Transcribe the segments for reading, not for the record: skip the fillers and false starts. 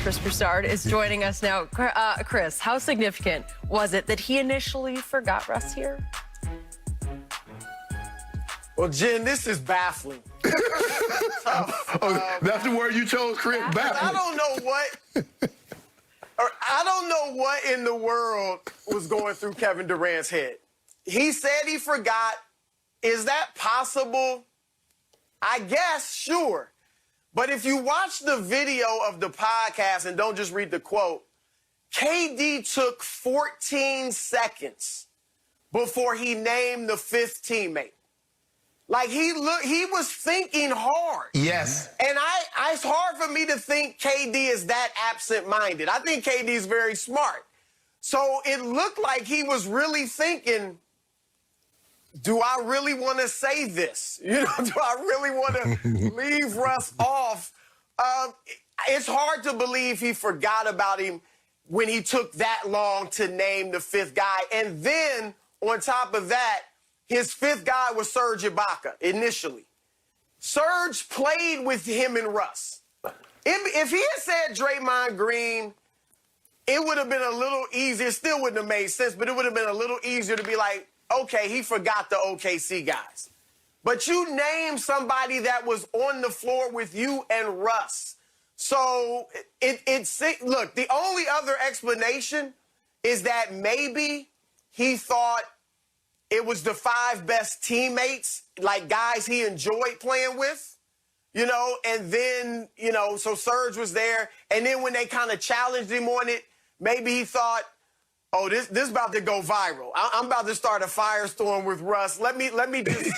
Chris Broussard is joining us now. Chris, how significant was it that he initially forgot Russ here? Well, Jen, this is baffling. That's the word you chose, Chris. Baffling. I don't know what in the world was going through Kevin Durant's head. He said he forgot. Is that possible? I guess, sure. But if you watch the video of the podcast and don't just read the quote, KD took 14 seconds before he named the fifth teammate. Like, he was thinking hard. Yes. And it's hard for me to think KD is that absent-minded. I think KD is very smart. So it looked like he was really thinking, do I really want to say this? You know, do I really want to leave Russ off? It's hard to believe he forgot about him when he took that long to name the fifth guy. And then, on top of that, his fifth guy was Serge Ibaka initially. Serge played with him and Russ. If he had said Draymond Green, it would have been a little easier. It still wouldn't have made sense, but it would have been a little easier to be like, okay, he forgot the OKC guys. But you named somebody that was on the floor with you and Russ. So look, the only other explanation is that maybe he thought it was the five best teammates, like guys he enjoyed playing with, you know, and then, you know, so Serge was there. And then when they kind of challenged him on it, maybe he thought, oh, this is about to go viral. I'm about to start a firestorm with Russ. Let me just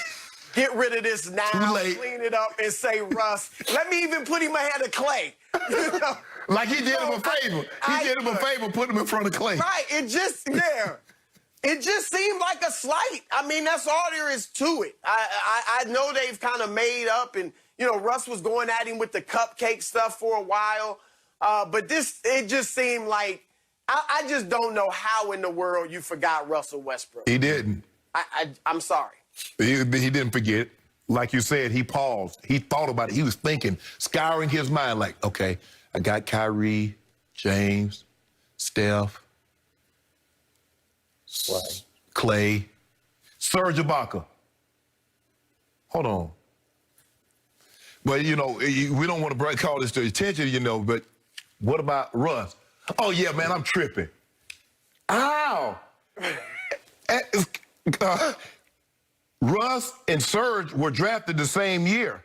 get rid of this now, clean it up, and say Russ. Let me even put him ahead of Clay. You know? Like he did him a favor. He did him a favor, put him in front of Clay. Right. It just seemed like a slight. I mean, that's all there is to it. I know they've kind of made up, and, you know, Russ was going at him with the cupcake stuff for a while. But it just seemed like, I just don't know how in the world you forgot Russell Westbrook. He didn't. I'm sorry. He didn't forget. Like you said, he paused. He thought about it. He was thinking, scouring his mind like, okay, I got Kyrie, James, Steph, Clay, Serge Ibaka. Hold on. But, you know, we don't want to call this to attention, you know, but what about Russ? Oh, yeah, man, I'm tripping. Ow! Russ and Serge were drafted the same year.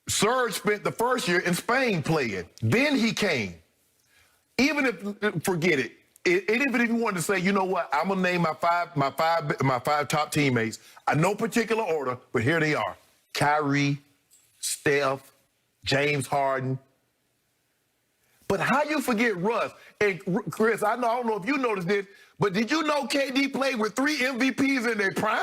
Serge spent the first year in Spain playing. Then he came. Even if, forget it, even if you wanted to say, you know what, I'm going to name my five top teammates. No particular order, but here they are. Kyrie, Steph, James Harden. But how you forget Russ? And Chris, I don't know if you noticed this, but did you know KD played with 3 MVPs in their prime?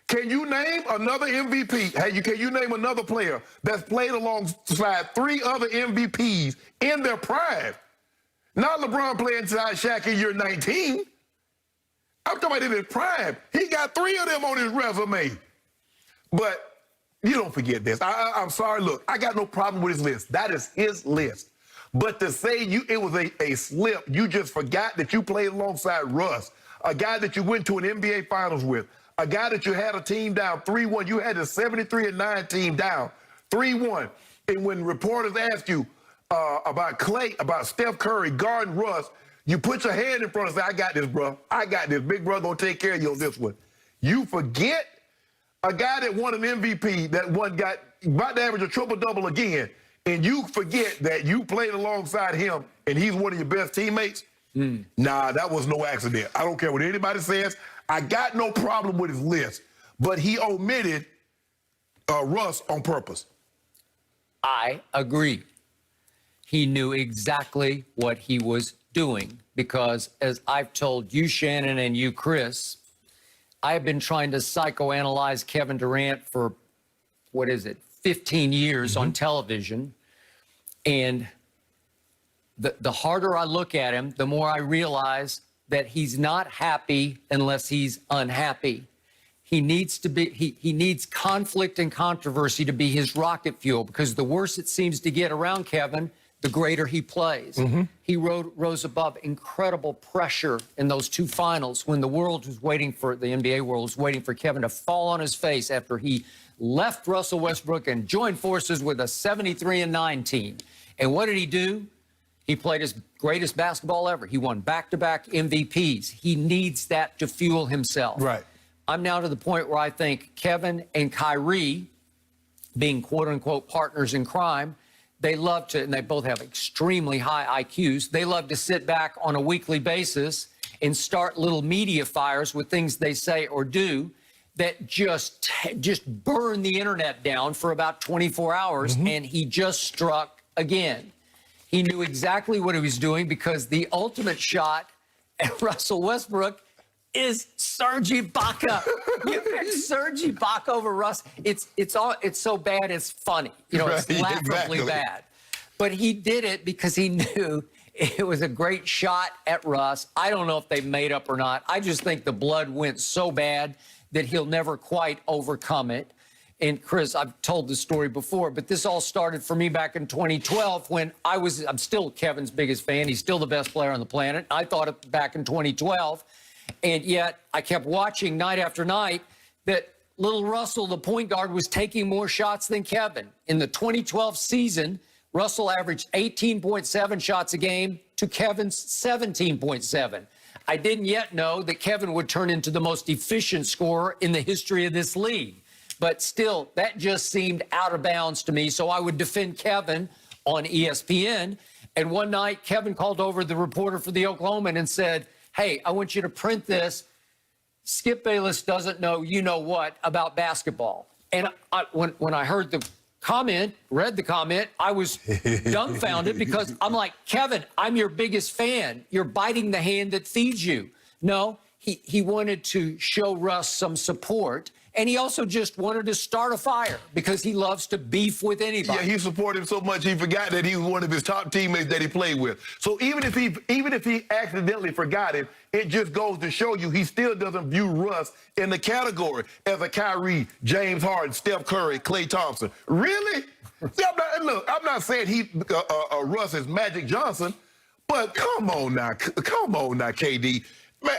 Can you name another MVP? Hey, can you name another player that's played alongside 3 other MVPs in their prime? Not LeBron playing inside Shaq in year 19. I'm talking about in his prime. He got 3 of them on his resume. But you don't forget this. I'm sorry, look, I got no problem with his list. That is his list. But to say it was a slip, you just forgot that you played alongside Russ, a guy that you went to an NBA Finals with, a guy that you had a team down 3-1. You had a 73-9 team down 3-1. And when reporters ask you about Clay, about Steph Curry guarding Russ, you put your hand in front and say, I got this, bro. I got this. Big brother gonna take care of you on this one. You forget a guy that won an MVP, that one got about to average a triple-double again, and you forget that you played alongside him and he's one of your best teammates? Nah, that was no accident. I don't care what anybody says. I got no problem with his list, but he omitted Russ on purpose. I agree. He knew exactly what he was doing because, as I've told you, Shannon, and you, Chris, I've been trying to psychoanalyze Kevin Durant for, 15 years on television. And the harder I look at him, the more I realize that he's not happy unless he's unhappy. He needs to be, he needs conflict and controversy to be his rocket fuel, because the worse it seems to get around Kevin, the greater he plays. He rose above incredible pressure in those two finals when the world was waiting for, the NBA world was waiting for Kevin to fall on his face after he left Russell Westbrook and joined forces with a 73-9 team. And what did he do? He played his greatest basketball ever. He won back-to-back MVPs. He needs that to fuel himself. Right. I'm now to the point where I think Kevin and Kyrie, being quote-unquote partners in crime, they love to, and they both have extremely high IQs, they love to sit back on a weekly basis and start little media fires with things they say or do that just burn the internet down for about 24 hours, and he just struck again. He knew exactly what he was doing because the ultimate shot at Russell Westbrook is Serge Ibaka. You pick Serge Ibaka over Russ. It's so bad it's funny. You know, it's laughably bad. But he did it because he knew it was a great shot at Russ. I don't know if they made up or not. I just think the blood went so bad that he'll never quite overcome it. And Chris, I've told this story before, but this all started for me back in 2012 when I'm still Kevin's biggest fan. He's still the best player on the planet. I thought it back in 2012. And yet I kept watching night after night that little Russell, the point guard, was taking more shots than Kevin. In the 2012 season, Russell averaged 18.7 shots a game to Kevin's 17.7. I didn't yet know that Kevin would turn into the most efficient scorer in the history of this league. But still, that just seemed out of bounds to me. So I would defend Kevin on ESPN. And one night, Kevin called over the reporter for the Oklahoman and said, "Hey, I want you to print this. Skip Bayless doesn't know you know what about basketball." And when I heard the comment, read the comment, I was dumbfounded because I'm like, Kevin, I'm your biggest fan. You're biting the hand that feeds you. No, he wanted to show Russ some support. And he also just wanted to start a fire because he loves to beef with anybody. Yeah, he supported him so much he forgot that he was one of his top teammates that he played with. So even if he accidentally forgot it, it just goes to show you he still doesn't view Russ in the category as a Kyrie, James Harden, Steph Curry, Klay Thompson. Really? See, I'm not saying Russ is Magic Johnson, but come on now, KD. Man,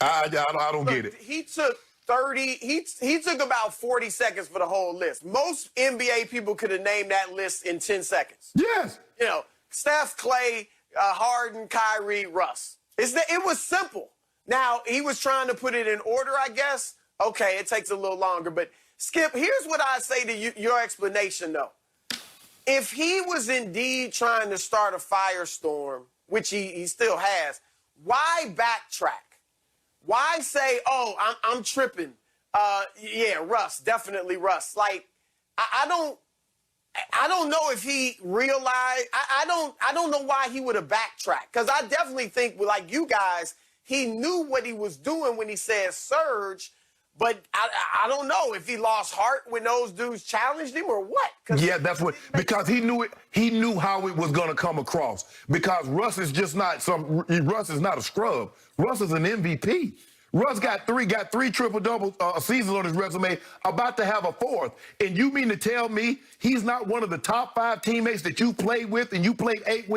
I don't get it. He took 30. He took about 40 seconds for the whole list. Most NBA people could have named that list in 10 seconds. Yes. You know, Steph, Klay, Harden, Kyrie, Russ. It was simple. Now, he was trying to put it in order, I guess. Okay, it takes a little longer. But, Skip, here's what I say to you, your explanation, though. If he was indeed trying to start a firestorm, which he still has, why backtrack? Why say, oh, I'm tripping? Yeah, Russ, definitely Russ. Like, I don't know if he realized. I don't know why he would have backtracked. Because I definitely think, like you guys, he knew what he was doing when he said Surge. But I don't know if he lost heart when those dudes challenged him or what. Yeah, that's what, because he knew it. He knew how it was going to come across. Because Russ is just not Russ is not a scrub. Russ is an MVP. Russ got three triple-double seasons on his resume, about to have a fourth. And you mean to tell me he's not one of the top 5 teammates that you played with and you played 8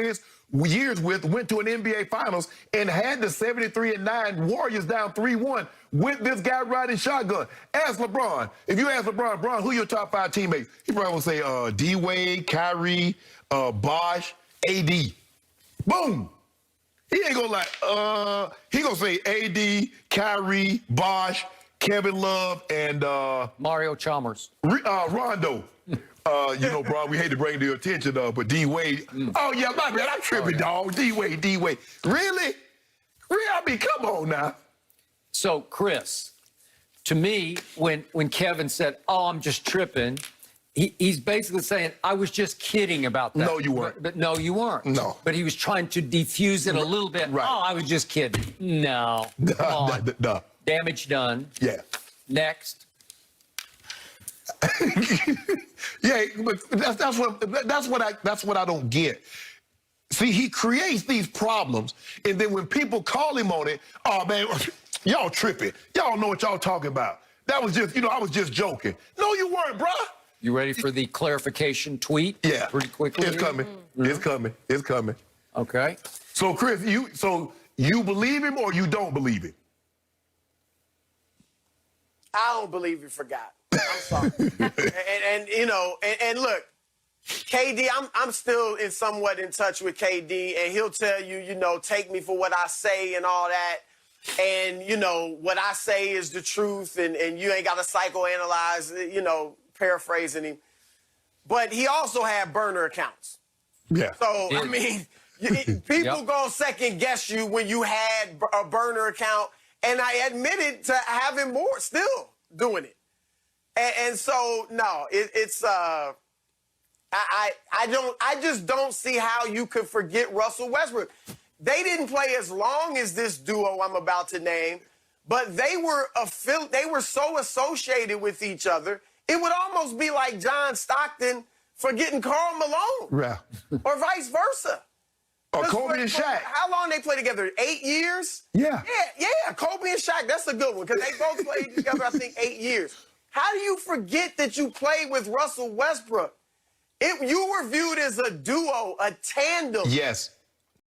years with, went to an NBA Finals, and had the 73-9 Warriors down 3-1 with this guy riding shotgun? Ask LeBron. If you ask LeBron, who are your top 5 teammates? He probably will say D-Wade, Kyrie, Bosh, AD. Boom. He ain't gonna like, he gonna say AD, Kyrie, Bosh, Kevin Love, and Mario Chalmers. Rondo. You know, bro, we hate to bring it to your attention, but D-Wade. Oh, yeah, my bad. I'm tripping, dog. D-Wade. Really? I mean, come on now. So, Chris, to me, when Kevin said, oh, I'm just tripping, he's basically saying, I was just kidding about that. No, you weren't. But no, you weren't. No. But he was trying to defuse it a little bit. Right. Oh, I was just kidding. No. Come on. No. Damage done. Yeah. Next. Yeah, but that's what I don't get. See, he creates these problems, and then when people call him on it, oh man, y'all tripping. Y'all know what y'all talking about. That was just, I was just joking. No, you weren't, bruh. You ready for the clarification tweet? Yeah. Pretty quickly. It's here? coming. It's coming. It's coming. Okay. So, Chris, you believe him or you don't believe him? I don't believe he forgot. I'm sorry. and look, KD, I'm still somewhat in touch with KD, and he'll tell you, take me for what I say and all that. And, what I say is the truth, and you ain't got to psychoanalyze, paraphrasing him. But he also had burner accounts. Yeah. So, I mean, people Yep. gonna second guess you when you had a burner account, and I admitted to having more, still doing it. And so, no, I just don't see how you could forget Russell Westbrook. They didn't play as long as this duo I'm about to name, but they were so associated with each other. It would almost be like John Stockton forgetting Karl Malone, Yeah. or vice versa. Or Kobe and Shaq. How long they played together? 8 years? Yeah. Yeah. Kobe and Shaq, that's a good one, because they both played together, I think, 8 years. How do you forget that you played with Russell Westbrook? You were viewed as a duo, a tandem. Yes.